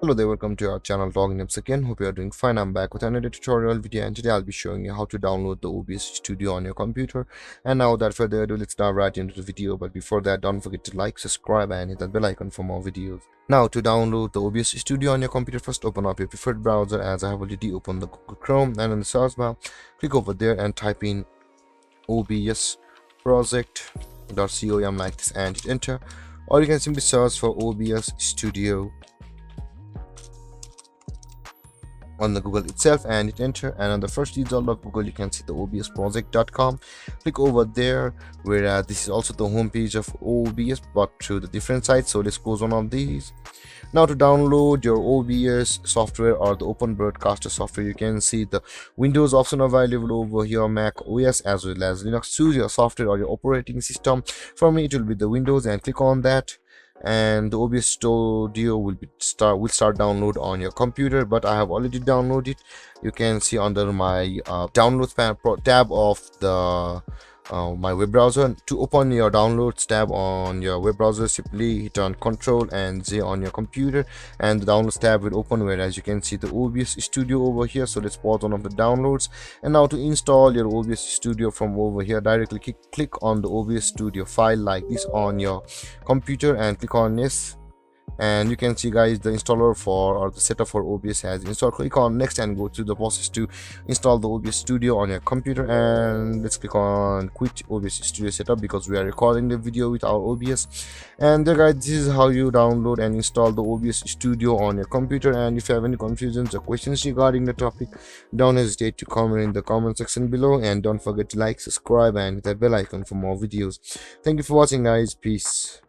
Hello there, welcome to our channel Talking Tips again. Hope you are doing fine. I'm back with another tutorial video, and today I'll be showing you how to download the OBS Studio on your computer. And now without further ado, let's dive right into the video. But before that, don't forget to like, subscribe and hit that bell icon for more videos. Now to download the OBS Studio on your computer, first open up your preferred browser, as I have already opened the Google Chrome, and in the search bar click over there and type in obsproject.com like this and hit enter, or you can simply search for OBS Studio on the Google itself and hit enter, and on the first result of Google you can see the obsproject.com. click over there, where this is also the home page of OBS but through the different sites. So let's close one of these. Now to download your OBS software or the open broadcaster software, you can see the Windows option available over here, Mac OS as well as Linux. Choose your software or your operating system. For me it will be the Windows, and click on that, and the OBS Studio will start download on your computer. But I have already downloaded. You can see under my downloads tab of the my web browser. To open your downloads tab on your web browser, simply hit on Ctrl and Z on your computer, and the downloads tab will open, whereas you can see the OBS Studio over here. So let's pause one of the downloads, and now to install your OBS Studio from over here, directly click on the OBS Studio file like this on your computer and click on yes. And you can see guys, the installer or the setup for OBS has installed. Click on next and go through the process to install the OBS Studio on your computer. And let's click on quit OBS Studio setup, because we are recording the video with our OBS. And there guys, this is how you download and install the OBS Studio on your computer. And if you have any confusions or questions regarding the topic, don't hesitate to comment in the comment section below, and don't forget to like, subscribe and hit that bell icon for more videos. Thank you for watching guys. Peace.